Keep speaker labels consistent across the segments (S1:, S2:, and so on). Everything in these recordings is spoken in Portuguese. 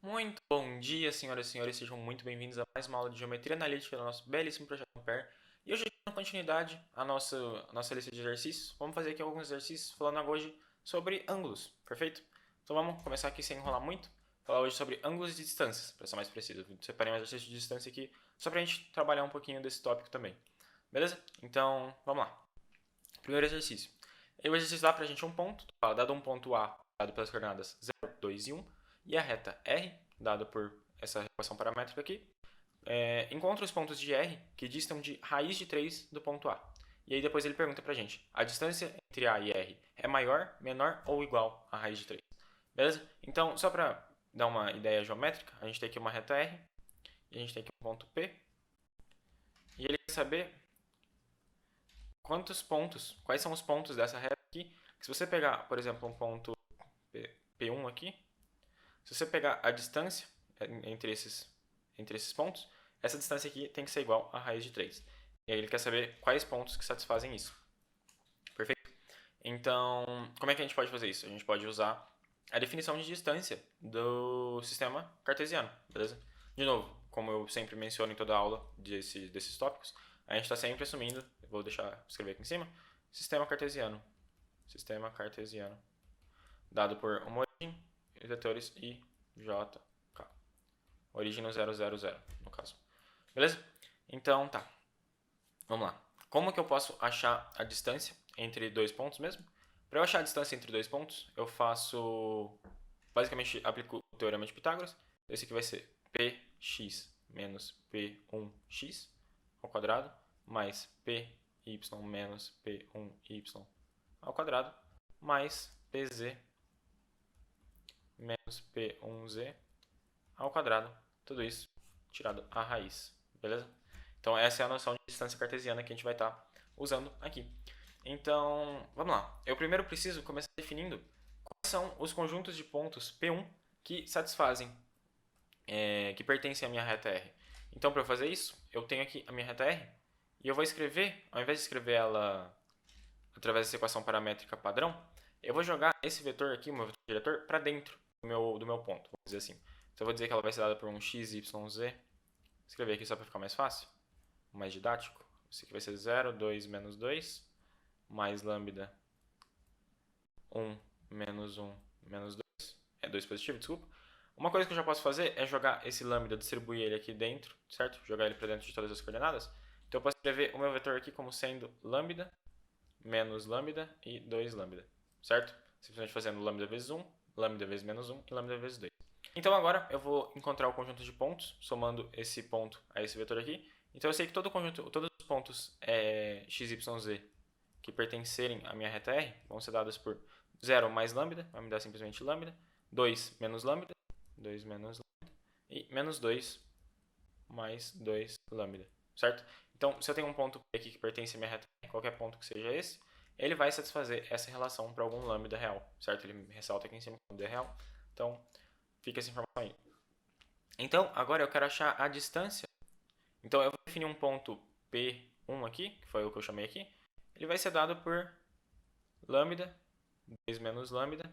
S1: Muito bom dia, senhoras e senhores, sejam muito bem-vindos a mais uma aula de Geometria Analítica do nosso belíssimo projeto Ampere. E hoje, dando continuidade à nossa lista de exercícios, vamos fazer aqui alguns exercícios falando hoje sobre ângulos, perfeito? Então vamos começar aqui sem enrolar muito, falar hoje sobre ângulos e distâncias, para ser mais preciso. Eu separei um exercício de distância aqui, só para a gente trabalhar um pouquinho desse tópico também, beleza? Então, vamos lá. Primeiro exercício. E o exercício dá para a gente um ponto, dado um ponto A, dado pelas coordenadas 0, 2 e 1, e a reta R, dado por essa equação paramétrica aqui, encontra os pontos de R que distam de raiz de 3 do ponto A. E aí depois ele pergunta pra gente, a distância entre A e R é maior, menor ou igual a raiz de 3? Beleza? Então, só para dar uma ideia geométrica, a gente tem aqui uma reta R, e a gente tem aqui um ponto P, e ele quer saber quais são os pontos dessa reta aqui. Se você pegar, por exemplo, um ponto P1 aqui, se você pegar a distância entre esses pontos, essa distância aqui tem que ser igual a raiz de 3. E aí ele quer saber quais pontos que satisfazem isso. Perfeito? Então, como é que a gente pode fazer isso? A gente pode usar a definição de distância do sistema cartesiano, beleza? De novo, como eu sempre menciono em toda aula desses tópicos, a gente está sempre assumindo, vou escrever aqui em cima, sistema cartesiano, dado por uma origem, vetores I, J, K. Origem no 0, 0, 0, no caso. Beleza? Então, tá. Vamos lá. Como que eu posso achar a distância entre dois pontos mesmo? Para eu achar a distância entre dois pontos, eu faço... Basicamente, aplico o teorema de Pitágoras. Esse aqui vai ser px menos p1x ao quadrado, mais py menos p1y ao quadrado, mais pz menos p1z ao quadrado. Tudo isso tirado a raiz. Beleza? Então, essa é a noção de distância cartesiana que a gente vai estar usando aqui. Então, vamos lá. Eu primeiro preciso começar definindo quais são os conjuntos de pontos P1 que satisfazem, que pertencem à minha reta R. Então, para eu fazer isso, eu tenho aqui a minha reta R e eu vou escrever, ao invés de escrever ela através dessa equação paramétrica padrão, eu vou jogar esse vetor aqui, o meu vetor diretor, para dentro do meu ponto, vamos dizer assim. Então, eu vou dizer que ela vai ser dada por um x, y, z. Escrever aqui só para ficar mais fácil, mais didático. Isso aqui vai ser 0, 2, menos 2, mais lambda 1, menos 1, menos 2. É 2 positivo, desculpa. Uma coisa que eu já posso fazer é jogar esse lambda, distribuir ele aqui dentro, certo? Jogar ele para dentro de todas as coordenadas. Então eu posso escrever o meu vetor aqui como sendo lambda, menos lambda e 2 lambda, certo? Simplesmente fazendo lambda vezes 1, lambda vezes menos 1 e lambda vezes 2. Então agora eu vou encontrar o conjunto de pontos, somando esse ponto a esse vetor aqui. Então eu sei que todos os pontos x, y, z que pertencerem à minha reta R vão ser dados por 0 mais lambda, vai me dar simplesmente lambda, 2 menos lambda, 2 menos lambda, e menos 2 mais 2 lambda, certo? Então, se eu tenho um ponto P aqui que pertence à minha reta R, qualquer ponto que seja esse, ele vai satisfazer essa relação para algum lambda real, certo? Ele ressalta aqui em cima que o lambda é real, então fica essa informação aí. Então, agora eu quero achar a distância. Então, eu vou definir um ponto P1 aqui, que foi o que eu chamei aqui. Ele vai ser dado por lambda, 2 menos lambda,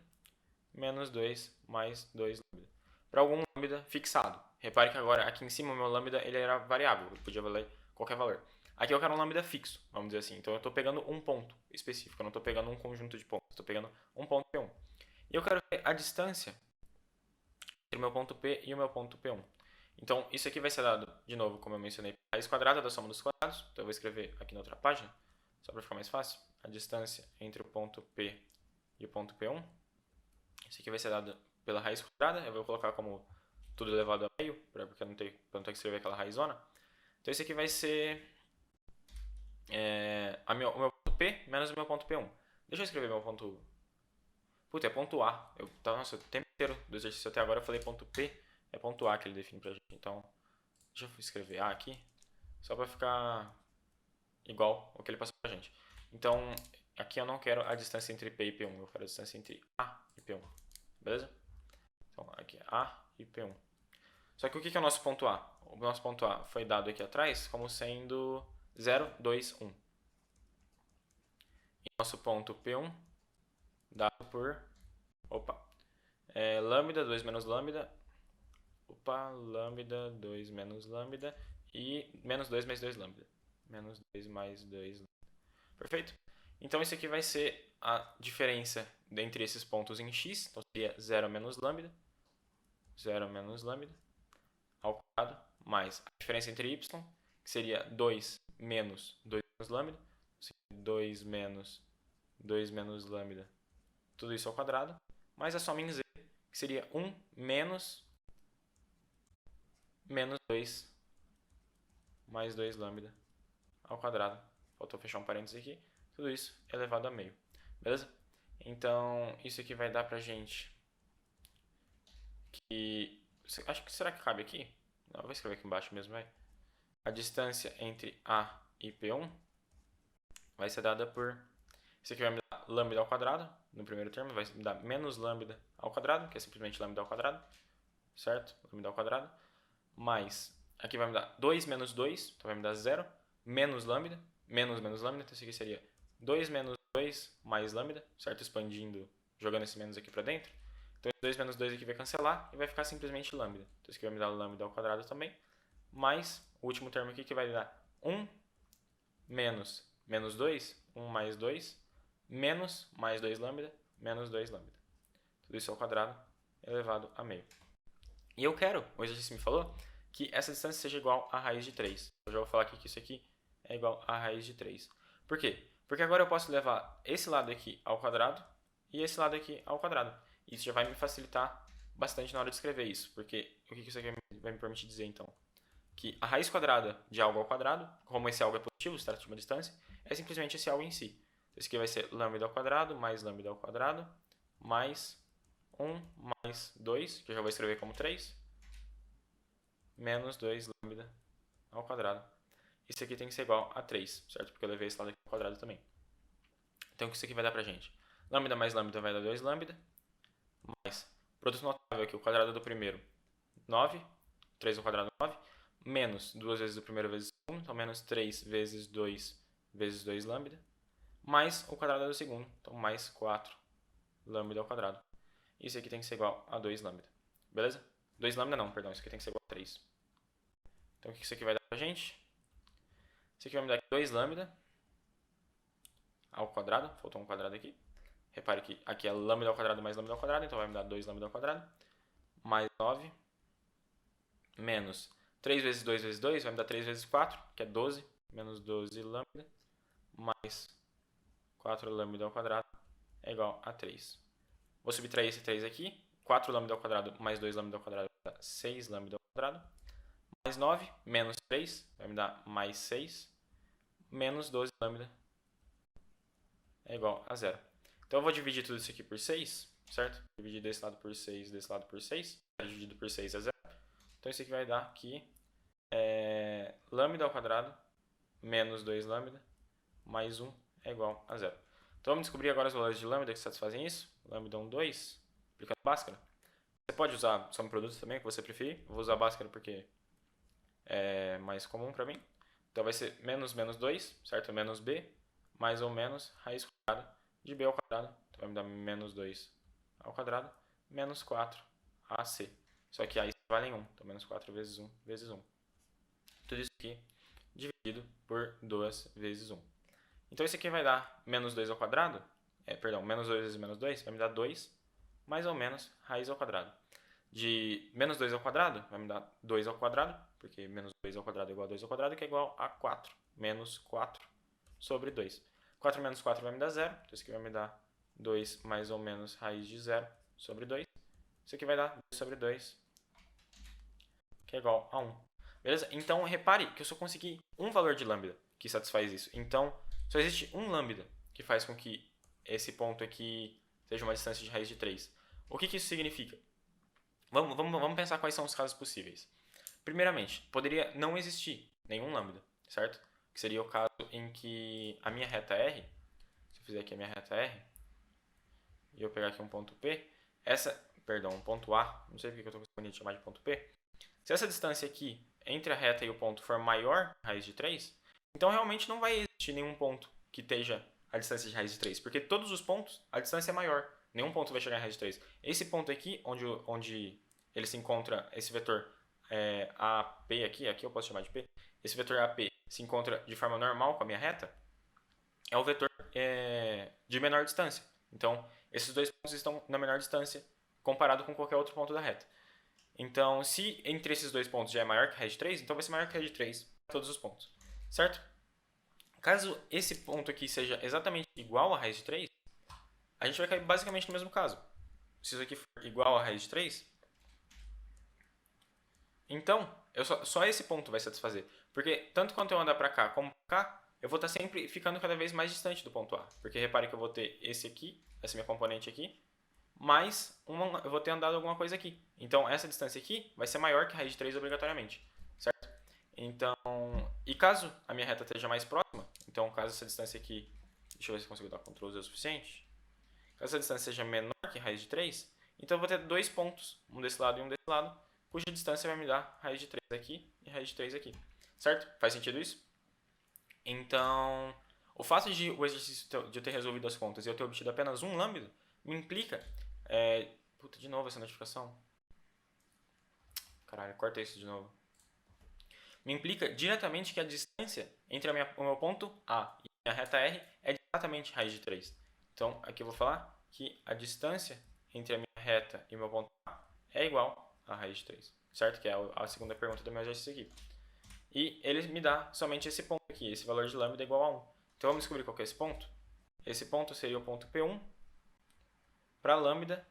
S1: menos 2 mais 2 lambda. Para algum lambda fixado. Repare que agora aqui em cima o meu lambda ele era variável, ele podia valer qualquer valor. Aqui eu quero um lambda fixo, vamos dizer assim. Então eu estou pegando um ponto específico, eu não estou pegando um conjunto de pontos, estou pegando um ponto P1. E eu quero ver a distância entre o meu ponto P e o meu ponto P1. Então, isso aqui vai ser dado, de novo, como eu mencionei, a raiz quadrada da soma dos quadrados. Então, eu vou escrever aqui na outra página, só para ficar mais fácil, a distância entre o ponto P e o ponto P1. Isso aqui vai ser dado pela raiz quadrada. Eu vou colocar como tudo elevado a meio, porque eu não tenho que escrever aquela raizona. Então, isso aqui vai ser o meu ponto P menos o meu ponto P1. Deixa eu escrever meu ponto... Puta, é ponto A. Nossa, o tempo inteiro do exercício até agora eu falei ponto P, é ponto A que ele define pra gente. Então, deixa eu escrever A aqui, só pra ficar igual ao que ele passou pra gente. Então, aqui eu não quero a distância entre P e P1, eu quero a distância entre A e P1. Beleza? Então, aqui é A e P1. Só que o que é o nosso ponto A? O nosso ponto A foi dado aqui atrás como sendo 0, 2, 1. E nosso ponto P1 dado por lambda, 2 menos lambda, lambda 2 menos lambda e menos 2 mais 2 lambda. Menos 2 mais 2 lambda. Perfeito? Então, isso aqui vai ser a diferença entre esses pontos em x. Então, seria 0 menos lambda. 0 menos lambda ao quadrado, mais a diferença entre y, que seria 2 menos 2 menos lambda. 2 menos lambda. Tudo isso ao quadrado. Mais a soma em z, que seria 1 menos 2 mais 2 lambda ao quadrado. Faltou fechar um parênteses aqui. Tudo isso elevado a meio. Beleza? Então, isso aqui vai dar pra gente que... Acho que será que cabe aqui? Não, vou escrever aqui embaixo mesmo, vai. A distância entre A e P1 vai ser dada por... Isso aqui vai me dar lambda ao quadrado, no primeiro termo, vai me dar menos lambda ao quadrado, que é simplesmente lambda ao quadrado, certo? Lambda ao quadrado, mais, aqui vai me dar 2 menos 2, então vai me dar 0, menos lambda, menos lambda, então isso aqui seria 2 menos 2 mais lambda, certo? Expandindo, jogando esse menos aqui para dentro. Então, 2 menos 2 aqui vai cancelar e vai ficar simplesmente lambda. Então, isso aqui vai me dar lambda ao quadrado também, mais o último termo aqui que vai dar 1 menos 2, 1 mais 2, menos mais 2 lambda, menos 2 lambda. Tudo isso ao quadrado elevado a meio. E eu quero, o exercício me falou, que essa distância seja igual a raiz de 3. Eu já vou falar aqui que isso aqui é igual a raiz de 3. Por quê? Porque agora eu posso levar esse lado aqui ao quadrado e esse lado aqui ao quadrado. Isso já vai me facilitar bastante na hora de escrever isso. Porque o que isso aqui vai me permitir dizer, então? Que a raiz quadrada de algo ao quadrado, como esse algo é positivo, se trata de uma distância, é simplesmente esse algo em si. Isso aqui vai ser lambda ao quadrado, mais lambda ao quadrado, mais 1 mais 2, que eu já vou escrever como 3, menos 2 lambda ao quadrado. Isso aqui tem que ser igual a 3, certo? Porque eu levei esse lado aqui ao quadrado também. Então, o que isso aqui vai dar pra gente? Lambda mais lambda vai dar 2 lambda, mais produto notável aqui, o quadrado do primeiro, 9, 3 ao quadrado 9, menos 2 vezes o primeiro vezes o segundo, então menos 3 vezes 2 vezes 2 lambda, mais o quadrado do segundo, então mais 4 lambda ao quadrado. Isso aqui tem que ser igual a 2 lambda, beleza? 2 lambda não, perdão, isso aqui tem que ser igual a 3. Então o que isso aqui vai dar pra gente? Isso aqui vai me dar 2 lambda ao quadrado, faltou um quadrado aqui. Repare que aqui é lambda ao quadrado mais lambda ao quadrado, então vai me dar 2 lambda ao quadrado, mais 9, menos 3 vezes 2 vezes 2, vai me dar 3 vezes 4, que é 12, menos 12 lambda, mais 4 lambda ao quadrado é igual a 3. Vou subtrair esse 3 aqui, 4 lambda ao quadrado mais 2 lambda ao quadrado vai dar 6 lambda ao quadrado, mais 9, menos 3, vai me dar mais 6, menos 12 lambda é igual a 0. Então eu vou dividir tudo isso aqui por 6, certo? Dividir desse lado por 6, desse lado por 6, dividido por 6 é 0. Então isso aqui vai dar aqui lambda ao quadrado menos 2 lambda mais 1 é igual a 0. Então vamos descobrir agora os valores de lambda que satisfazem isso. Lambda 1, 2, aplicando Bhaskara. Você pode usar soma produto também, que você preferir. Eu vou usar Bhaskara porque é mais comum para mim. Então vai ser menos 2, certo? Menos b, mais ou menos raiz quadrada de b ao quadrado. Então vai me dar menos 2 ao quadrado, menos 4 ac. Só que aí vale em 1, então menos 4 vezes 1 vezes 1. Tudo isso aqui dividido por 2 vezes 1. Então isso aqui vai dar menos 2 ao quadrado, menos 2 vezes menos 2, vai me dar 2, mais ou menos raiz ao quadrado. De menos 2 ao quadrado, vai me dar 2 ao quadrado, porque menos 2 ao quadrado é igual a 2 ao quadrado, que é igual a 4, menos 4 sobre 2. 4 menos 4 vai me dar 0, então isso aqui vai me dar 2 mais ou menos raiz de 0 sobre 2. Isso aqui vai dar 2 sobre 2, que é igual a 1. Beleza? Então, repare que eu só consegui um valor de lambda que satisfaz isso. Então, só existe um lambda que faz com que esse ponto aqui seja uma distância de raiz de 3. O que isso significa? Vamos pensar quais são os casos possíveis. Primeiramente, poderia não existir nenhum lambda, certo? Que seria o caso em que a minha reta R, se eu fizer aqui a minha reta R, e eu pegar aqui um ponto P, um ponto A, não sei porque eu estou escolhendo chamar de ponto P. Se essa distância aqui entre a reta e o ponto for maior que a raiz de 3, então realmente não vai existir nenhum ponto que esteja a distância de raiz de 3, porque todos os pontos a distância é maior. Nenhum ponto vai chegar em raiz de 3. Esse ponto aqui, onde ele se encontra, esse vetor AP aqui eu posso chamar de P, esse vetor AP se encontra de forma normal com a minha reta, é o vetor de menor distância. Então, esses dois pontos estão na menor distância comparado com qualquer outro ponto da reta. Então, se entre esses dois pontos já é maior que raiz de 3, então vai ser maior que raiz de 3 para todos os pontos. Certo? Caso esse ponto aqui seja exatamente igual a raiz de 3, a gente vai cair basicamente no mesmo caso. Se isso aqui for igual a raiz de 3, então só esse ponto vai satisfazer. Porque tanto quanto eu andar para cá como para cá, eu vou estar sempre ficando cada vez mais distante do ponto A. Porque repare que eu vou ter esse aqui, essa minha componente aqui, mais eu vou ter andado alguma coisa aqui. Então, essa distância aqui vai ser maior que a raiz de 3 obrigatoriamente, certo? Então, e caso a minha reta esteja mais próxima, então caso essa distância aqui, deixa eu ver se eu consigo dar Ctrl Z o suficiente, caso essa distância seja menor que a raiz de 3, então eu vou ter dois pontos, um desse lado e um desse lado, cuja distância vai me dar raiz de 3 aqui e raiz de 3 aqui, certo? Faz sentido isso? Então, o fato de o exercício de eu ter resolvido as contas e eu ter obtido apenas um lambda, me implica... Puta, de novo essa notificação. Caralho, corta isso de novo. Me implica diretamente que a distância entre o meu ponto A e a minha reta R é exatamente raiz de 3. Então, aqui eu vou falar que a distância entre a minha reta e o meu ponto A é igual a raiz de 3. Certo? Que é a segunda pergunta do meu exercício aqui. E ele me dá somente esse ponto aqui, esse valor de lambda é igual a 1. Então, vamos descobrir qual que é esse ponto. Esse ponto seria o ponto P1 para lambda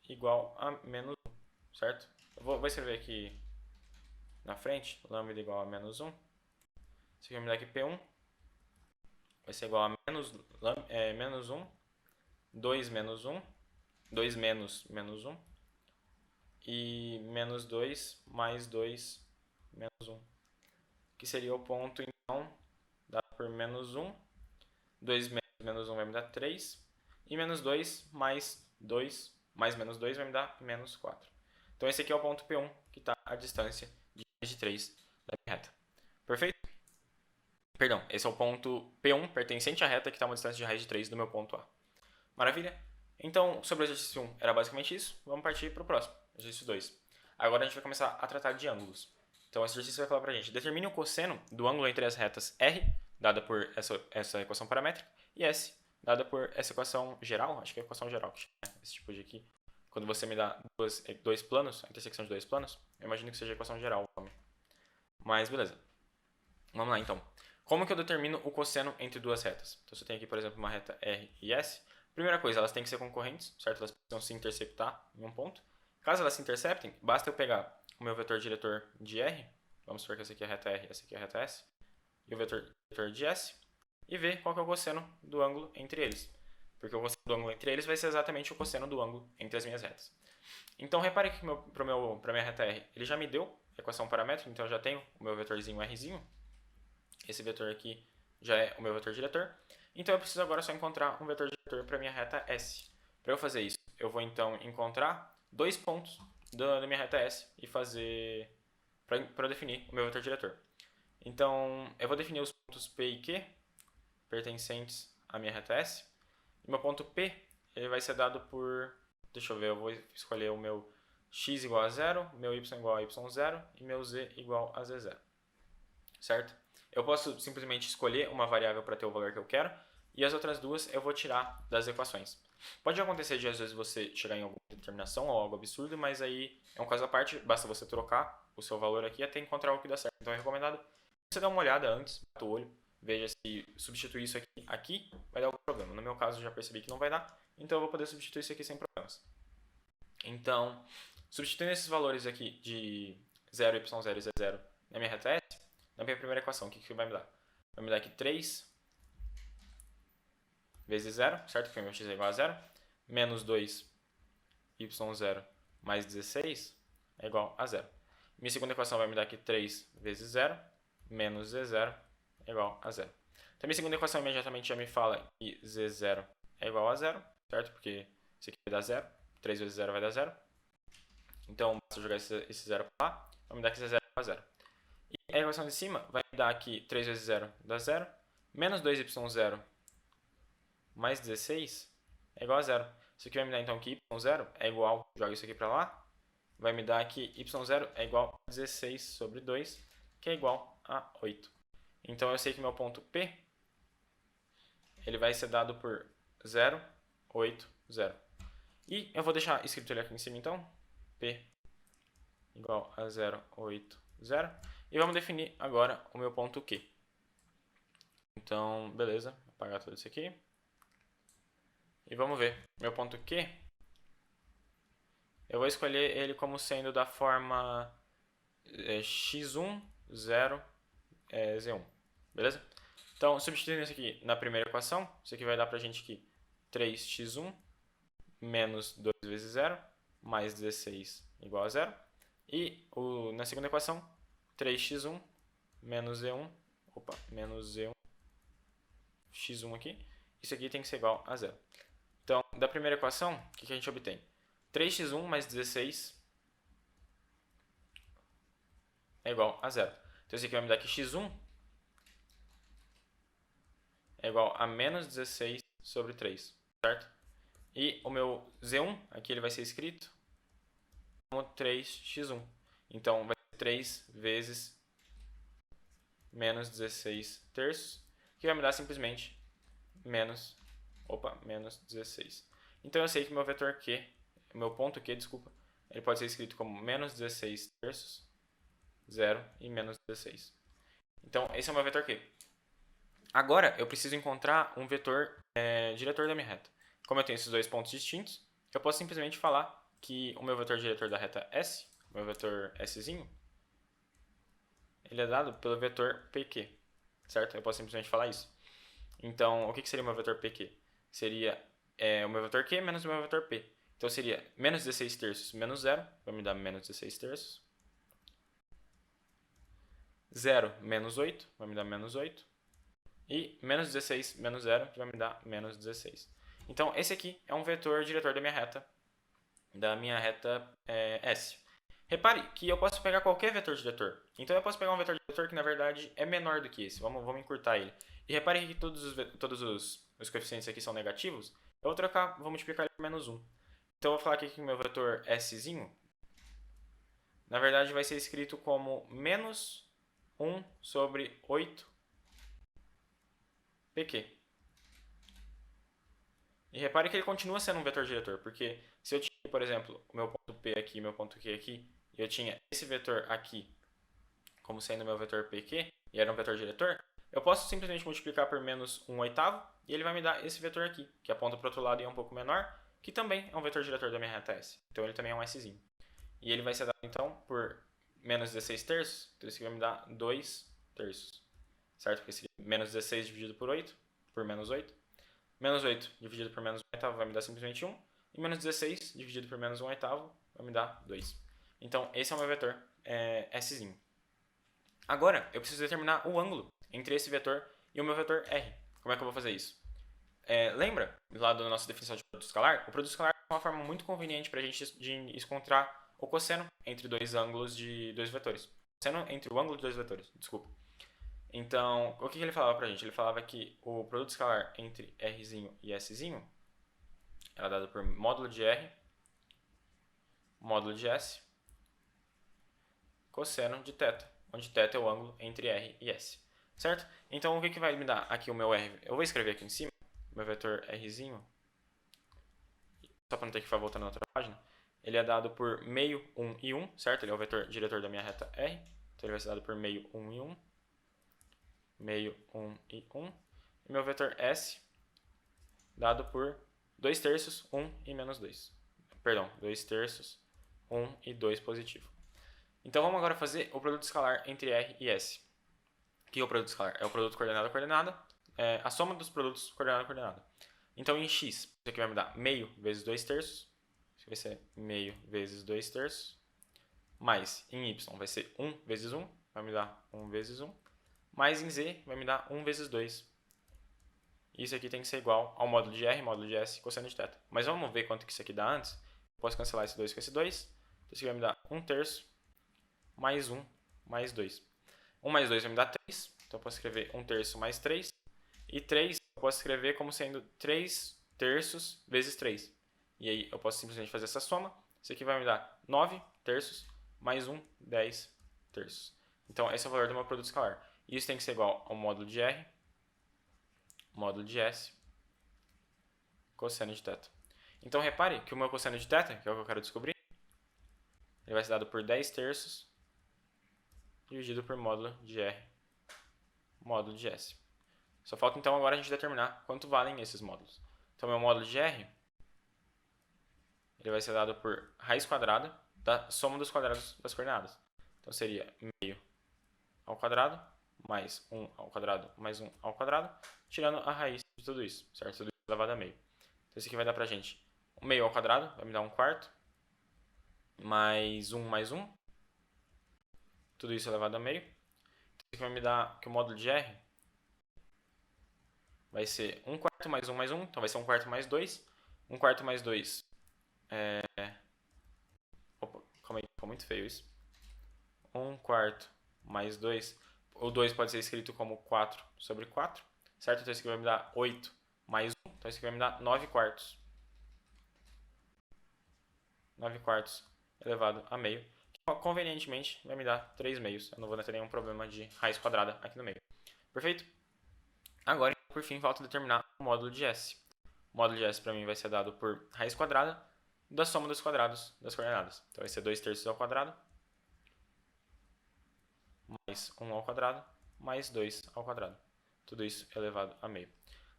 S1: igual a menos 1, certo? Eu vou escrever aqui na frente, lambda igual a menos 1. Isso aqui vai me dar aqui P1 vai ser igual a menos 1, 2 menos 1, 2 menos 1, e menos 2 mais 2 menos 1, que seria o ponto, então, dado por menos 1, 2 menos 1 vai me dar 3, e menos 2 mais 2 mais menos 2 vai me dar menos 4. Então, esse aqui é o ponto P1, que está a distância de 3 da minha reta. Perfeito? Perdão, esse é o ponto P1 pertencente à reta, que está a uma distância de raiz de 3 do meu ponto A. Maravilha? Então, sobre o exercício 1 era basicamente isso. Vamos partir para o próximo, exercício 2. Agora a gente vai começar a tratar de ângulos. Então, esse exercício vai falar para a gente: determine o cosseno do ângulo entre as retas R, dada por essa equação paramétrica, e S, dada por essa equação geral. Acho que é a equação geral que chama esse tipo de aqui. Quando você me dá dois planos, a intersecção de dois planos, eu imagino que seja a equação geral. Mas beleza. Vamos lá então. Como que eu determino o cosseno entre duas retas? Então, se eu tenho aqui, por exemplo, uma reta R e S, primeira coisa, elas têm que ser concorrentes, certo? Elas precisam se interceptar em um ponto. Caso elas se interceptem, basta eu pegar o meu vetor diretor de R, vamos supor que essa aqui é a reta R, essa aqui é a reta S, e o vetor diretor de S, e ver qual que é o cosseno do ângulo entre eles. Porque o cosseno do ângulo entre eles vai ser exatamente o cosseno do ângulo entre as minhas retas. Então, repare que para a minha reta R, ele já me deu a equação paramétrica, então eu já tenho o meu vetorzinho Rzinho. Esse vetor aqui já é o meu vetor diretor. Então, eu preciso agora só encontrar um vetor diretor para a minha reta S. Para eu fazer isso, eu vou então encontrar dois pontos da minha reta S e fazer para definir o meu vetor diretor. Então, eu vou definir os pontos P e Q pertencentes à minha reta S. E meu ponto P ele vai ser dado por... Deixa eu ver, eu vou escolher o meu x igual a 0, meu y igual a y0 e meu z igual a z0. Certo? Eu posso simplesmente escolher uma variável para ter o valor que eu quero e as outras duas eu vou tirar das equações. Pode acontecer de às vezes você chegar em alguma determinação ou algo absurdo, mas aí é um caso à parte, basta você trocar o seu valor aqui até encontrar o que dá certo. Então é recomendado você dar uma olhada antes, bata o olho, veja se substituir isso aqui vai dar algum problema. No meu caso eu já percebi que não vai dar, então eu vou poder substituir isso aqui sem problemas. Então, substituindo esses valores aqui de 0, y0 e z0 na minha reta S, na minha primeira equação, o que vai me dar? Vai me dar aqui 3 vezes 0, certo? Porque meu x é igual a 0, menos 2 y0 mais 16 é igual a 0. Minha segunda equação vai me dar aqui 3 vezes 0, menos z0 é igual a 0. Então, minha segunda equação imediatamente já me fala que z0 é igual a 0, certo? Porque isso aqui vai dar 0, 3 vezes 0 vai dar 0. Então, basta jogar esse 0 para lá, vai me dar que z0 é igual a 0. E a equação de cima vai me dar aqui 3 vezes 0 dá 0, menos 2y0 mais 16 é igual a 0. Isso aqui vai me dar então que y0 é igual, joga isso aqui para lá, vai me dar aqui y0 é igual a 16 sobre 2, que é igual a 8. Então, eu sei que meu ponto P ele vai ser dado por 0, 8, 0. E eu vou deixar escrito ele aqui em cima, então. P igual a 0, 8, 0. E vamos definir agora o meu ponto Q. Então, beleza. Vou apagar tudo isso aqui. E vamos ver. Meu ponto Q, eu vou escolher ele como sendo da forma x1, 0, z1. Beleza? Então, substituindo isso aqui na primeira equação, isso aqui vai dar pra gente aqui 3x1 menos 2 vezes 0, mais 16 igual a 0. E na segunda equação, 3x1 menos z1, menos z1, x1 aqui, isso aqui tem que ser igual a 0. Então, da primeira equação, o que a gente obtém? 3x1 mais 16 é igual a 0. Então, isso aqui vai me dar que x1 é igual a menos 16 sobre 3, certo? E o meu z1, aqui ele vai ser escrito como 3x1. Então, vai ser 3 vezes menos 16 terços, que vai me dar simplesmente menos 16. Então, eu sei que meu vetor Q, meu ponto Q, desculpa, ele pode ser escrito como menos 16 terços, 0 e menos 16. Então, esse é o meu vetor Q. Agora, eu preciso encontrar um vetor diretor da minha reta. Como eu tenho esses dois pontos distintos, eu posso simplesmente falar que o meu vetor diretor da reta S, o meu vetor Szinho, ele é dado pelo vetor PQ, certo? Eu posso simplesmente falar isso. Então, o que seria o meu vetor PQ? Seria o meu vetor Q menos o meu vetor P. Então, seria menos 16 terços menos 0, vai me dar menos 16 terços. 0 menos 8, vai me dar menos 8. E menos 16 menos 0, que vai me dar menos 16. Então, esse aqui é um vetor diretor da minha reta S. Repare que eu posso pegar qualquer vetor diretor. Então, eu posso pegar um vetor diretor que, na verdade, é menor do que esse. Vamos encurtar ele. E repare que todos os coeficientes aqui são negativos. Eu vou trocar, vou multiplicar ele por menos 1. Então, eu vou falar aqui que o meu vetor Szinho, na verdade, vai ser escrito como menos 1 sobre 8 PQ. E repare que ele continua sendo um vetor diretor, porque se eu tinha, por exemplo, o meu ponto P aqui e meu ponto Q aqui, e eu tinha esse vetor aqui como sendo meu vetor PQ, e era um vetor diretor, eu posso simplesmente multiplicar por menos 1/8, e ele vai me dar esse vetor aqui, que aponta para o outro lado e é um pouco menor, que também é um vetor diretor da minha reta S. Então ele também é um Szinho. E ele vai ser dado, então, por menos 16 terços, então isso aqui vai me dar 2 terços, certo? Porque seria menos 16 dividido por 8, por menos 8. Menos 8 dividido por menos 1/8 vai me dar simplesmente 1. E menos 16 dividido por menos 1/8 vai me dar 2. Então, esse é o meu vetor Szinho. Agora, eu preciso determinar o ângulo entre esse vetor e o meu vetor R. Como é que eu vou fazer isso? Lembra, lá da nossa definição de produto escalar? O produto escalar é uma forma muito conveniente para a gente de encontrar o cosseno entre dois ângulos de dois vetores. Cosseno entre o ângulo de dois vetores, desculpa. Então, o que ele falava pra gente? Ele falava que o produto escalar entre Rzinho e Szinho era dado por módulo de R, módulo de S, cosseno de θ, onde θ é o ângulo entre R e S. Certo? Então, o que vai me dar aqui o meu R? Eu vou escrever aqui em cima, meu vetor Rzinho, só para não ter que ficar voltando na outra página. Ele é dado por meio, 1 e 1, certo? Ele é o vetor diretor da minha reta R, então ele vai ser dado por meio, 1 e 1. Meio, 1 e 1. E meu vetor S dado por 2 terços, 1 e menos 2. Perdão, 2 terços, 1 e 2 positivo. Então, vamos agora fazer o produto escalar entre R e S. O que é o produto escalar? É o produto coordenada-coordenada, a soma dos produtos coordenada-coordenada. Então, em X, isso aqui vai me dar meio vezes 2 terços. Isso vai ser meio vezes 2 terços. Mais, em Y, vai ser 1 vezes 1. Vai me dar 1 vezes 1. Mais em Z vai me dar 1 vezes 2. Isso aqui tem que ser igual ao módulo de R, módulo de S, cosseno de θ. Mas vamos ver quanto que isso aqui dá antes. Eu posso cancelar esse 2 com esse 2. Então, isso aqui vai me dar 1 terço mais 1 mais 2. 1 mais 2 vai me dar 3. Então, eu posso escrever 1 terço mais 3. E 3 eu posso escrever como sendo 3 terços vezes 3. E aí eu posso simplesmente fazer essa soma. Isso aqui vai me dar 9 terços mais 1, 10 terços. Então, esse é o valor do meu produto escalar. Isso tem que ser igual ao módulo de R, módulo de S, cosseno de θ. Então, repare que o meu cosseno de θ, que é o que eu quero descobrir, ele vai ser dado por 10 terços dividido por módulo de R, módulo de S. Só falta então agora a gente determinar quanto valem esses módulos. Então, meu módulo de R ele vai ser dado por raiz quadrada da soma dos quadrados das coordenadas. Então, seria meio ao quadrado mais 1 ao quadrado mais 1 ao quadrado, tirando a raiz de tudo isso, certo? Tudo isso elevado a meio. Então, isso aqui vai dar pra gente meio ao quadrado, vai me dar 1/4, mais 1 mais 1, tudo isso elevado a meio. Então, isso aqui vai me dar que o módulo de R vai ser 1/4 mais 1 mais 1, então vai ser 1/4 mais 2. 1/4 mais 2 Opa, calma aí, ficou muito feio isso. 1/4 mais 2. O 2 pode ser escrito como 4 sobre 4, certo? Então isso aqui vai me dar 8 mais 1. Então isso aqui vai me dar 9/4. 9/4 elevado a meio. Que, convenientemente, vai me dar 3 meios. Eu não vou ter nenhum problema de raiz quadrada aqui no meio. Perfeito? Agora, por fim, falta determinar o módulo de S. O módulo de S para mim vai ser dado por raiz quadrada da soma dos quadrados das coordenadas. Então vai ser 2 terços ao quadrado mais 1 ao quadrado mais 2 ao quadrado. Tudo isso elevado a meio.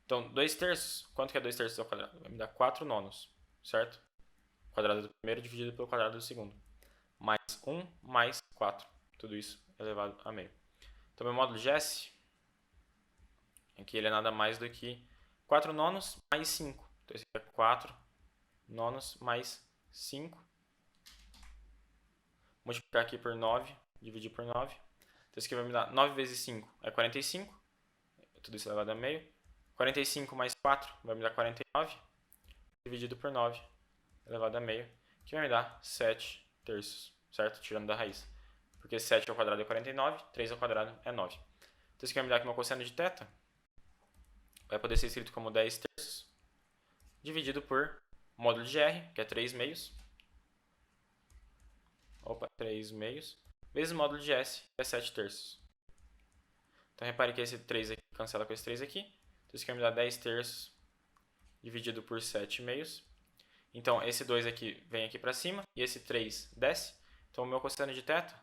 S1: Então, 2 terços, quanto que é 2 terços ao quadrado? Vai me dar 4 nonos, certo? O quadrado do primeiro dividido pelo quadrado do segundo. Mais 1 mais 4. Tudo isso elevado a meio. Então, meu módulo de S, aqui ele é nada mais do que 4 nonos mais 5. Então, esse aqui é 4 nonos mais 5. Multiplicar aqui por 9, dividir por 9. Então, isso aqui vai me dar 9 vezes 5 é 45. Tudo isso elevado a meio. 45 mais 4 vai me dar 49. Dividido por 9 elevado a meio. Que vai me dar 7 terços, certo? Tirando da raiz. Porque 7 ao quadrado é 49, 3 ao quadrado é 9. Então, isso aqui vai me dar que meu cosseno de θ vai poder ser escrito como 10 terços. Dividido por módulo de R, que é 3 meios. Opa, 3 meios. Vezes módulo de S, que é 7 terços. Então, repare que esse 3 aqui cancela com esse 3 aqui. Então, isso aqui vai me dar 10 terços dividido por 7 meios. Então, esse 2 aqui vem aqui para cima e esse 3 desce. Então, o meu cosseno de θ,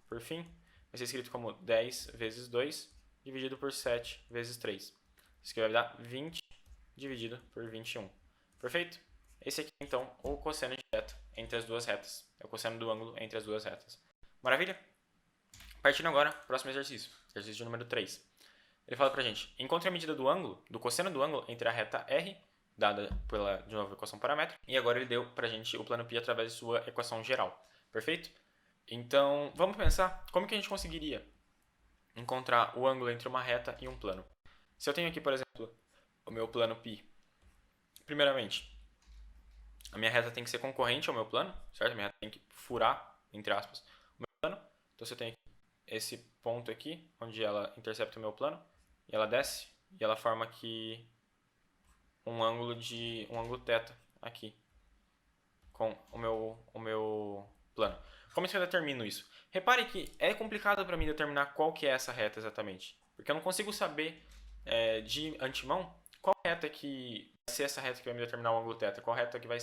S1: por fim, vai ser escrito como 10 vezes 2 dividido por 7 vezes 3. Isso aqui vai me dar 20 dividido por 21. Perfeito? Esse aqui, então, o cosseno de θ entre as duas retas. É o cosseno do ângulo entre as duas retas. Maravilha? Partindo agora, próximo exercício. Exercício de número 3. Ele fala pra gente, encontre a medida do ângulo, do cosseno do ângulo entre a reta R, dada pela, de novo, equação paramétrica, e agora ele deu pra gente o plano π através de sua equação geral. Perfeito? Então, vamos pensar como que a gente conseguiria encontrar o ângulo entre uma reta e um plano. Se eu tenho aqui, por exemplo, o meu plano π, primeiramente, a minha reta tem que ser concorrente ao meu plano, certo? A minha reta tem que furar, entre aspas, o meu plano. Então, se eu tenho esse ponto aqui, onde ela intercepta o meu plano, e ela desce, e ela forma aqui um ângulo θ aqui, com o meu plano. Como é que eu determino isso? Repare que é complicado para mim determinar qual que é essa reta exatamente, porque eu não consigo saber de antemão qual reta que vai ser essa reta que vai me determinar o ângulo θ, qual reta que vai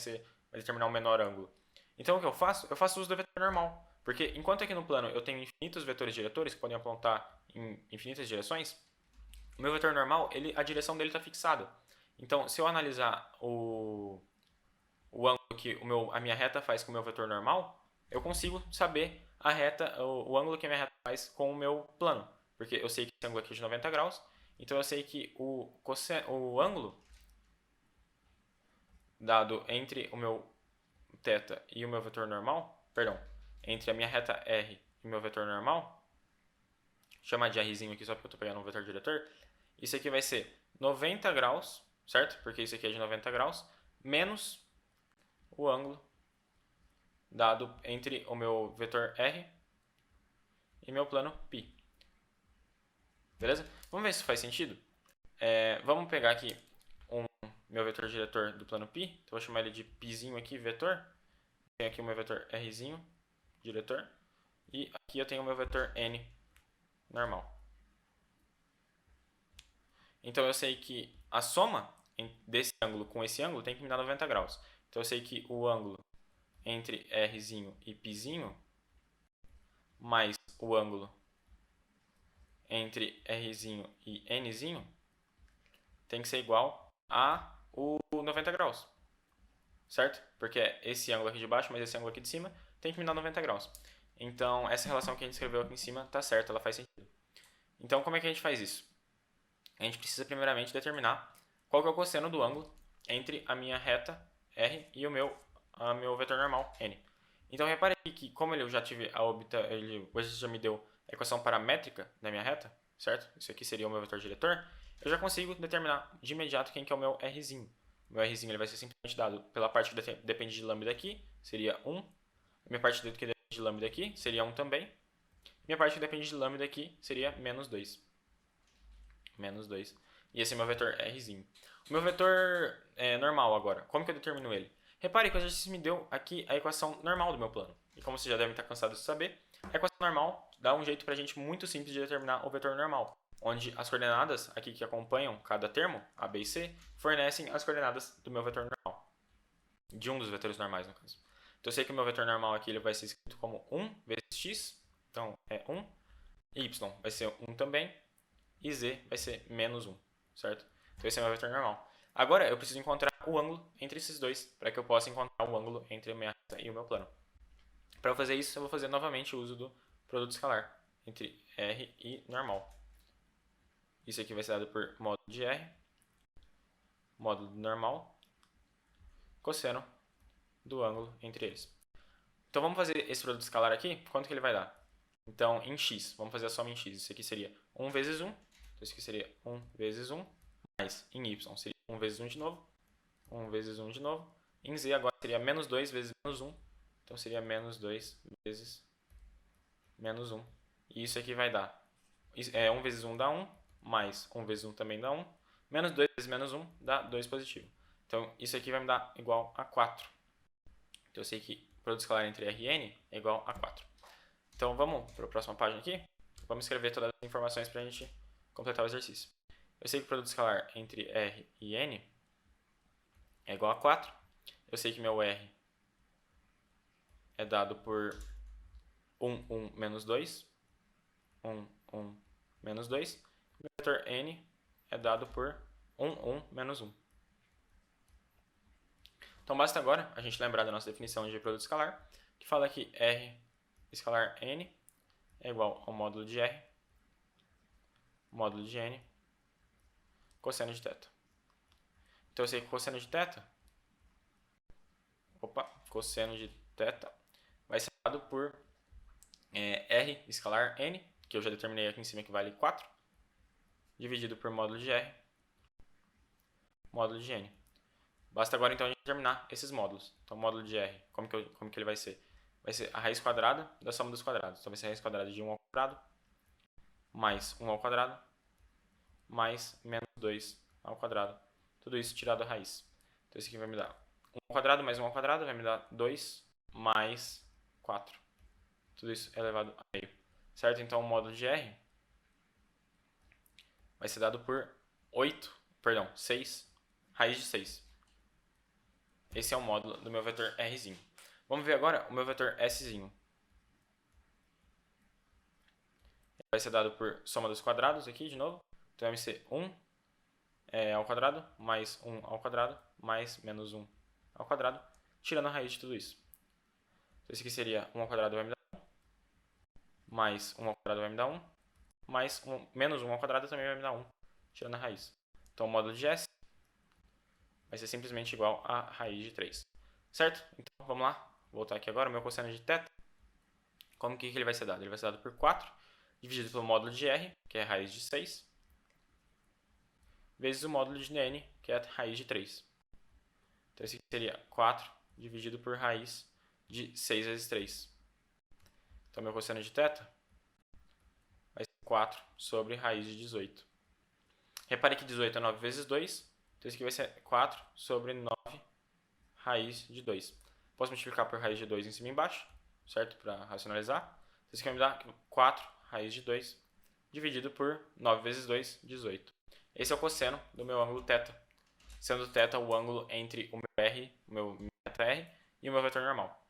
S1: determinar o menor ângulo. Então o que eu faço? Eu faço uso do vetor normal, porque enquanto aqui no plano eu tenho infinitos vetores diretores que podem apontar em infinitas direções, o meu vetor normal, a direção dele está fixada. Então, se eu analisar o ângulo que a minha reta faz com o meu vetor normal, eu consigo saber o ângulo que a minha reta faz com o meu plano. Porque eu sei que esse ângulo aqui é de 90 graus, então eu sei que o ângulo dado entre o meu θ e o meu vetor normal, perdão, entre a minha reta R e o meu vetor normal, vou chamar de Rzinho aqui só porque eu estou pegando um vetor diretor, isso aqui vai ser 90 graus, certo? Porque isso aqui é de 90 graus, menos o ângulo dado entre o meu vetor R e meu plano π. Beleza? Vamos ver se faz sentido? Vamos pegar aqui meu vetor diretor do plano π. Então, eu vou chamar ele de πzinho aqui, vetor. tenho aqui o meu vetor Rzinho, diretor, e aqui eu tenho o meu vetor N, normal. Então eu sei que a soma desse ângulo com esse ângulo tem que me dar 90 graus. Então eu sei que o ângulo entre Rzinho e Pzinho mais o ângulo entre Rzinho e Nzinho tem que ser igual a o 90 graus. Certo? Porque é esse ângulo aqui de baixo mais esse ângulo aqui de cima tem que me dar 90 graus. Então essa relação que a gente escreveu aqui em cima está certa, ela faz sentido. Então como é que a gente faz isso? A gente precisa primeiramente determinar qual que é o cosseno do ângulo entre a minha reta R e o meu vetor normal N. Então repare aqui que como eu já tive o exercício já me deu a equação paramétrica da minha reta, certo? Isso aqui seria o meu vetor diretor. Eu já consigo determinar de imediato quem que é o meu Rzinho. O meu Rzinho ele vai ser simplesmente dado pela parte que depende de lambda aqui, seria 1. A minha parte que depende de lambda aqui seria 1 também. A minha parte que depende de lambda aqui seria menos 2. Menos 2. E esse é meu vetor Rzinho. O meu vetor normal agora, como que eu determino ele? Repare que o exercício me deu aqui a equação normal do meu plano. E como você já deve estar cansado de saber, a equação normal dá um jeito para a gente muito simples de determinar o vetor normal, onde as coordenadas aqui que acompanham cada termo, A, B e C, fornecem as coordenadas do meu vetor normal. De um dos vetores normais, no caso. Então eu sei que o meu vetor normal aqui ele vai ser escrito como 1 vezes x, então é 1, y vai ser 1 também, e z vai ser menos 1, certo? Então esse é o meu vetor normal. Agora eu preciso encontrar o ângulo entre esses dois, para que eu possa encontrar o ângulo entre a minha reta e o meu plano. Para eu fazer isso, eu vou fazer novamente o uso do produto escalar entre R e normal. Isso aqui vai ser dado por módulo de R, módulo de normal, cosseno do ângulo entre eles. Então vamos fazer esse produto escalar aqui, quanto que ele vai dar? Então em x, vamos fazer a soma em x, isso aqui seria 1 vezes 1, então isso aqui seria 1 vezes 1, mais em y seria 1 vezes 1 de novo, 1 vezes 1 de novo, em z agora seria menos 2 vezes menos 1, então seria menos 2 vezes menos 1, e isso aqui vai dar 1 vezes 1 dá 1, mais 1 vezes 1 também dá 1, menos 2 vezes menos 1 dá 2 positivo. Então isso aqui vai me dar igual a 4. Então eu sei que o produto escalar entre R e N é igual a 4. Então vamos para a próxima página aqui. Vamos escrever todas as informações para a gente completar o exercício. Eu sei que o produto escalar entre R e N é igual a 4. Eu sei que meu R é dado por 1, 1, menos 2. 1, 1, menos 2. Meu vetor N é dado por 1, 1, menos 1. Então basta agora a gente lembrar da nossa definição de produto escalar, que fala que R escalar N é igual ao módulo de R, módulo de N, cosseno de θ. Então eu sei que cosseno de θ, cosseno de θ vai ser dado por R escalar N, que eu já determinei aqui em cima que vale 4, dividido por módulo de R, módulo de N. Basta agora então a gente determinar esses módulos. Então o módulo de R, como que ele vai ser? Vai ser a raiz quadrada da soma dos quadrados. Então vai ser a raiz quadrada de 1 ao quadrado, mais 1 ao quadrado, mais menos 2 ao quadrado. Tudo isso tirado da raiz. Então isso aqui vai me dar 1 ao quadrado mais 1 ao quadrado, vai me dar 2 mais 4. Tudo isso elevado a meio. Certo? Então o módulo de R vai ser dado por 6 raiz de 6. Esse é o módulo do meu vetor Rzinho. Vamos ver agora o meu vetor Szinho. Vai ser dado por soma dos quadrados aqui de novo. Então vai ser 1 ao quadrado, mais 1 ao quadrado, mais menos 1 ao quadrado, tirando a raiz de tudo isso. Então esse aqui seria 1 ao quadrado vai me dar 1, mais 1 ao quadrado vai me dar 1, mais menos 1 ao quadrado também vai me dar 1, tirando a raiz. Então o módulo de S vai ser simplesmente igual a raiz de 3. Certo? Então vamos lá, vou voltar aqui agora, o meu cosseno de θ, como que ele vai ser dado? Ele vai ser dado por 4, dividido pelo módulo de R, que é a raiz de 6, vezes o módulo de N, que é a raiz de 3. Então esse aqui seria 4 dividido por raiz de 6 vezes 3. Então meu cosseno de θ vai ser 4 sobre raiz de 18. Repare que 18 é 9 vezes 2, então esse aqui vai ser 4 sobre 9 raiz de 2. Posso multiplicar por raiz de 2 em cima e embaixo, certo? Para racionalizar. Isso aqui vai me dar 4 raiz de 2 dividido por 9 vezes 2, 18. Esse é o cosseno do meu ângulo θ, sendo θ o ângulo entre o meu R, minha reta R, e o meu vetor normal.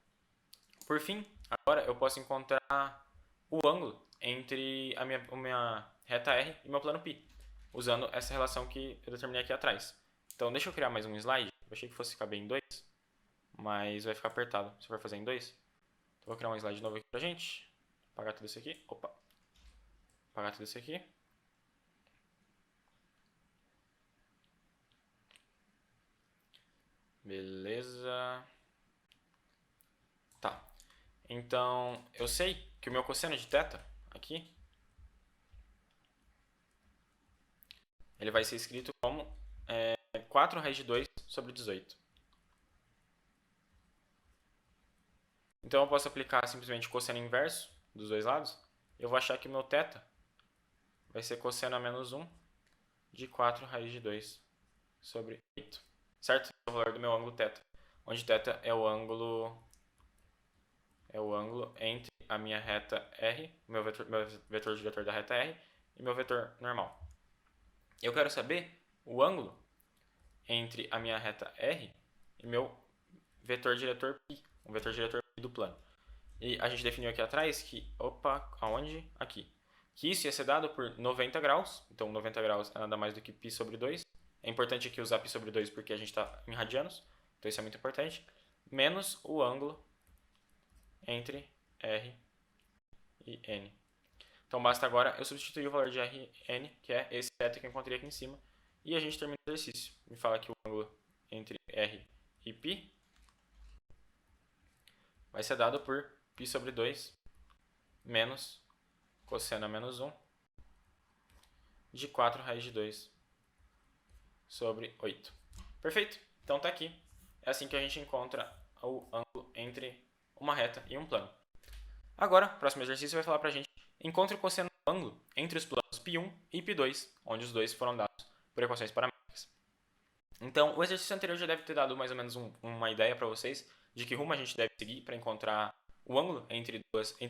S1: Por fim, agora eu posso encontrar o ângulo entre a minha reta R e meu plano π, usando essa relação que eu determinei aqui atrás. Então, deixa eu criar mais um slide. Eu achei que fosse caber em 2, mas vai ficar apertado se for fazer em 2. Então, vou criar um slide novo aqui pra gente. Apagar tudo isso aqui. Opa! Apagar tudo isso aqui. Beleza. Tá. Então, eu sei que o meu cosseno de θ, aqui, ele vai ser escrito como 4 raiz de 2 sobre 18. Então, eu posso aplicar simplesmente o cosseno inverso dos dois lados. Eu vou achar que o meu θ vai ser cosseno a menos 1 de 4 raiz de 2 sobre 8. Certo? Esse é o valor do meu ângulo θ. Onde θ é o ângulo entre a minha reta R, meu vetor diretor da reta R, e meu vetor normal. Eu quero saber o ângulo entre a minha reta R e meu vetor diretor π, o vetor diretor π do plano. E a gente definiu aqui atrás que, aonde? Aqui. Que isso ia ser dado por 90 graus, então 90 graus é nada mais do que π sobre 2. É importante aqui usar π sobre 2 porque a gente está em radianos, então isso é muito importante. Menos o ângulo entre R e N. Então basta agora eu substituir o valor de R e N, que é esse θ que eu encontrei aqui em cima, e a gente termina o exercício. Me fala que o ângulo entre R e π vai ser dado por π sobre 2 menos cosseno a menos 1 de 4 raiz de 2 sobre 8. Perfeito? Então tá aqui. É assim que a gente encontra o ângulo entre uma reta e um plano. Agora, o próximo exercício vai falar pra gente: encontre o cosseno do ângulo entre os planos π1 e π2, onde os dois foram dados por equações paramétricas. Então, o exercício anterior já deve ter dado mais ou menos uma ideia para vocês de que rumo a gente deve seguir para encontrar o ângulo entre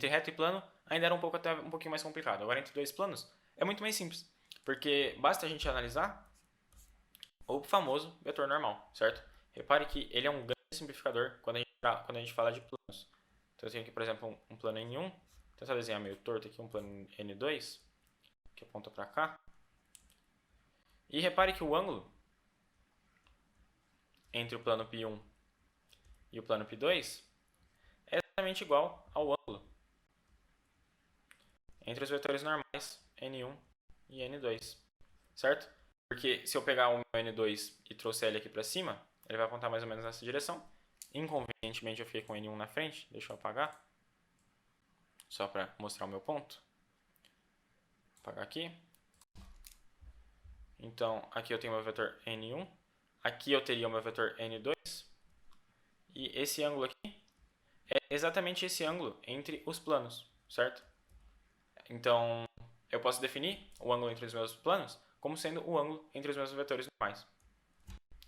S1: reta e plano. Ainda era um pouquinho mais complicado. Agora, entre dois planos, é muito mais simples, porque basta a gente analisar o famoso vetor normal, certo? Repare que ele é um grande simplificador quando a gente fala de planos. Então, eu tenho aqui, por exemplo, um plano N1. Vou tentar desenhar meio torto aqui um plano N2, que aponta para cá. E repare que o ângulo entre o plano π1 e o plano π2 é exatamente igual ao ângulo entre os vetores normais N1 e N2, certo? Porque se eu pegar o meu N2 e trouxer ele aqui para cima, ele vai apontar mais ou menos nessa direção. Inconvenientemente eu fiquei com N1 na frente, deixa eu apagar, só para mostrar o meu ponto. Vou apagar aqui. Então, aqui eu tenho o meu vetor N1, aqui eu teria o meu vetor N2, e esse ângulo aqui é exatamente esse ângulo entre os planos, certo? Então, eu posso definir o ângulo entre os meus planos como sendo o ângulo entre os meus vetores normais.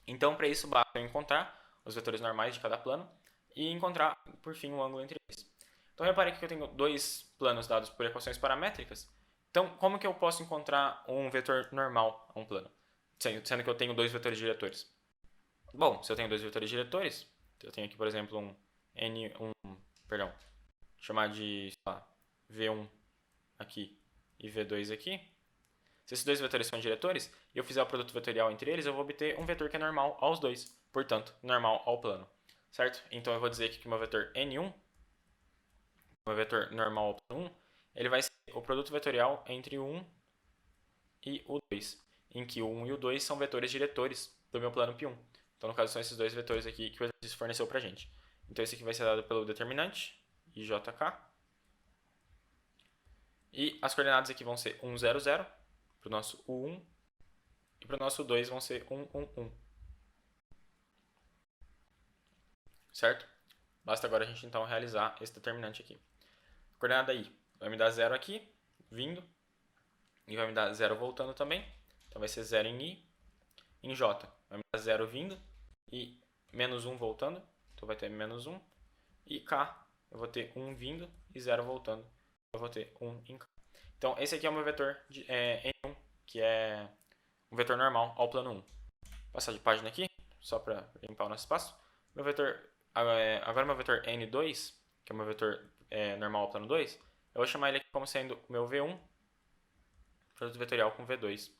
S1: Então, para isso, basta eu encontrar os vetores normais de cada plano e encontrar, por fim, o ângulo entre eles. Então, repare aqui que eu tenho dois planos dados por equações paramétricas. Então, como que eu posso encontrar um vetor normal a um plano, sendo que eu tenho dois vetores diretores? Bom, se eu tenho dois vetores diretores, eu tenho aqui, por exemplo, chamar de, sei lá, V1 aqui e V2 aqui. Se esses dois vetores são diretores e eu fizer o produto vetorial entre eles, eu vou obter um vetor que é normal aos dois, portanto, normal ao plano, certo? Então eu vou dizer aqui que o meu vetor N1, o meu vetor normal ao plano 1, ele vai ser o produto vetorial entre o 1 e o 2, em que o 1 e o 2 são vetores diretores do meu plano π1. Então, no caso, são esses dois vetores aqui que o exercício forneceu pra gente. Então, esse aqui vai ser dado pelo determinante, IJK. E as coordenadas aqui vão ser 1, 0, 0, para o nosso U1, e para o nosso 2 vão ser 1, 1, 1. Certo? Basta agora a gente, então, realizar esse determinante aqui. A coordenada I vai me dar 0 aqui, vindo, e vai me dar 0 voltando também. Então, vai ser 0 em I. Em J, vai me dar 0 vindo e menos 1 voltando. então vai ter menos 1. E K, eu vou ter 1 vindo e 0 voltando. Eu vou ter 1 em K. Então, esse aqui é o meu vetor de N1, que é um vetor normal ao plano 1. Vou passar de página aqui, só para limpar o nosso espaço. Meu vetor, agora meu vetor N2, que é o meu vetor normal ao plano 2, eu vou chamar ele aqui como sendo o meu V1, produto vetorial com V2,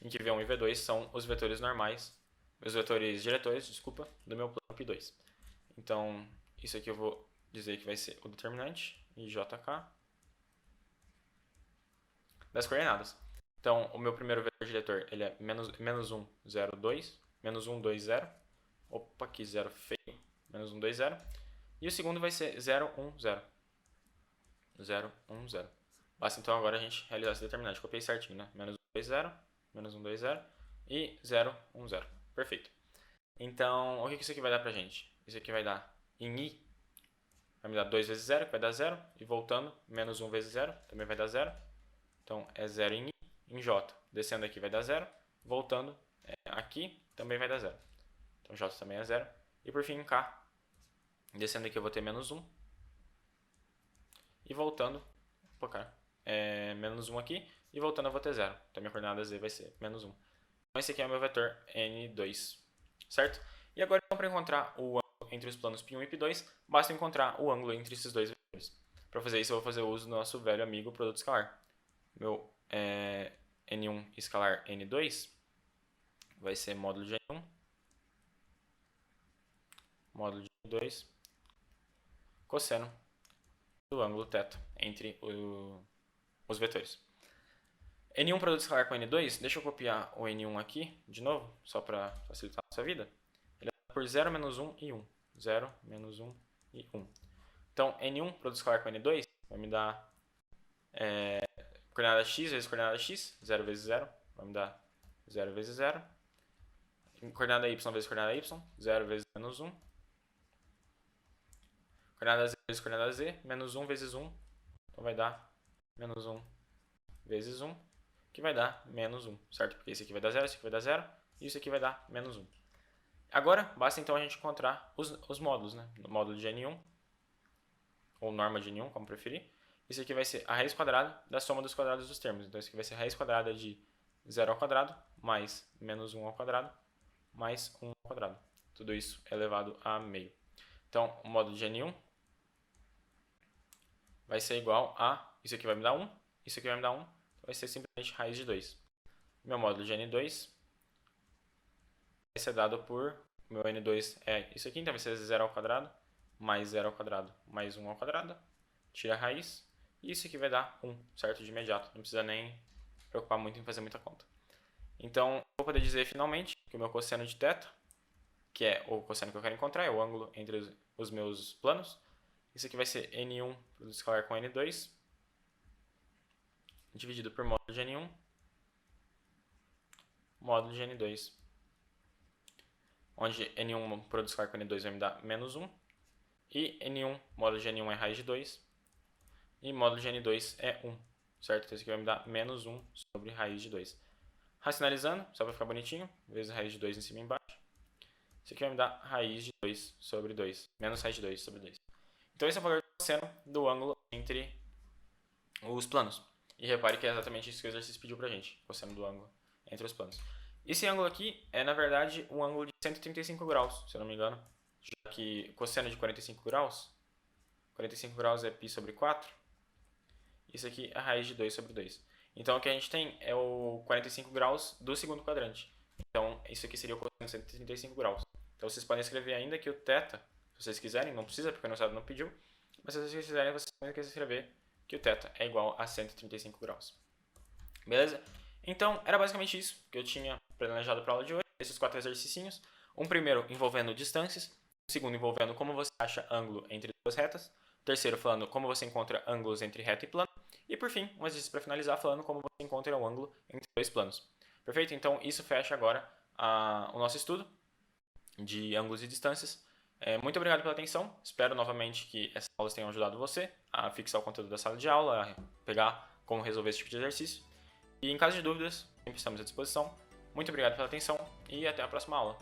S1: em que V1 e V2 são os vetores normais, os vetores diretores, desculpa, do meu plano P2. Então, isso aqui eu vou dizer que vai ser o determinante, IJK, das coordenadas. Então, o meu primeiro vetor diretor ele é menos 1, 0, 2, menos 1, 2, 0. Opa, que 0 feio. Menos 1, 2, 0. E o segundo vai ser 0, 1, 0. 0, 1, 0. Basta então agora a gente realizar esse determinante. Copiei certinho, né? Menos 1, 2, 0. Menos 1, 2, 0. E 0, 1, 0. Perfeito. Então, o que isso aqui vai dar pra gente? Isso aqui vai dar em I, vai me dar 2 vezes 0, que vai dar 0. E voltando, menos 1 vezes 0, também vai dar 0. Então, é 0 em I. Em J, descendo aqui vai dar 0. Voltando aqui, também vai dar 0. Então, J também é 0. E por fim, em K, descendo aqui eu vou ter menos 1. E voltando, menos 1 aqui. E voltando eu vou ter 0. Então, minha coordenada Z vai ser menos 1. Então, esse aqui é o meu vetor N2. Certo? E agora, então, para encontrar o ângulo entre os planos P1 e P2, basta encontrar o ângulo entre esses dois vetores. Para fazer isso, eu vou fazer uso do nosso velho amigo produto escalar. Meu N1 escalar N2 vai ser módulo de N1, módulo de N2, cosseno do ângulo θ entre os vetores. N1 produto escalar com N2, deixa eu copiar o N1 aqui, de novo, só para facilitar a nossa vida. Ele é por 0, menos 1 e 1. 0, menos 1 e 1. Então, N1 produto escalar com N2 vai me dar coordenada x vezes coordenada x, 0 vezes 0, vai me dar 0 vezes 0. Coordenada y vezes coordenada y, 0 vezes menos 1. Coordenada z vezes coordenada z, menos 1 vezes 1, então vai dar menos 1 vezes 1, que vai dar menos 1, certo? Porque esse aqui vai dar 0, esse aqui vai dar 0, e isso aqui vai dar menos 1. Agora, basta então a gente encontrar os módulos, né? O módulo de N1, ou norma de N1, como preferir. Isso aqui vai ser a raiz quadrada da soma dos quadrados dos termos. Então, isso aqui vai ser a raiz quadrada de 0 ao quadrado, mais menos 1 ao quadrado, mais 1 ao quadrado. Tudo isso elevado a meio. Então, o módulo de N1 vai ser igual a... Isso aqui vai me dar 1, isso aqui vai me dar 1. Então, vai ser simplesmente raiz de 2. Meu módulo de N2 vai ser dado por... Meu N2 é isso aqui, então vai ser 0 ao quadrado, mais 0 ao quadrado, mais 1 ao quadrado. Tira a raiz. E isso aqui vai dar 1, certo? De imediato. Não precisa nem preocupar muito em fazer muita conta. Então, vou poder dizer finalmente que o meu cosseno de θ, que é o cosseno que eu quero encontrar, é o ângulo entre os meus planos. Isso aqui vai ser N1 produto escalar com N2, dividido por módulo de N1, módulo de N2. Onde N1 produto escalar com N2 vai me dar menos 1. E N1, módulo de N1 é raiz de 2. E módulo de N2 é 1, certo? Então, isso aqui vai me dar menos 1 sobre raiz de 2. Racionalizando, só para ficar bonitinho, vezes raiz de 2 em cima e embaixo. Isso aqui vai me dar raiz de 2 sobre 2, menos raiz de 2 sobre 2. Então, esse é o valor do cosseno do ângulo entre os planos. E repare que é exatamente isso que o exercício pediu pra gente, cosseno do ângulo entre os planos. Esse ângulo aqui é, na verdade, um ângulo de 135 graus, se eu não me engano. Já que cosseno de 45 graus é π sobre 4. Isso aqui é a raiz de 2 sobre 2. Então, o que a gente tem é o 45 graus do segundo quadrante. Então, isso aqui seria o cosseno de 135 graus. Então, vocês podem escrever ainda que o θ, se vocês quiserem, não precisa, porque o enunciado não pediu, mas se vocês quiserem, vocês podem escrever que o θ é igual a 135 graus. Beleza? Então, era basicamente isso que eu tinha planejado para a aula de hoje. Esses 4 exercícios. Um primeiro envolvendo distâncias. Um segundo envolvendo como você acha ângulo entre duas retas. Terceiro, falando como você encontra ângulos entre reta e plano. E por fim, um exercício para finalizar, falando como você encontra um ângulo entre dois planos. Perfeito? Então, isso fecha agora o nosso estudo de ângulos e distâncias. Muito obrigado pela atenção. Espero novamente que essas aulas tenham ajudado você a fixar o conteúdo da sala de aula, a pegar como resolver esse tipo de exercício. E em caso de dúvidas, sempre estamos à disposição. Muito obrigado pela atenção e até a próxima aula.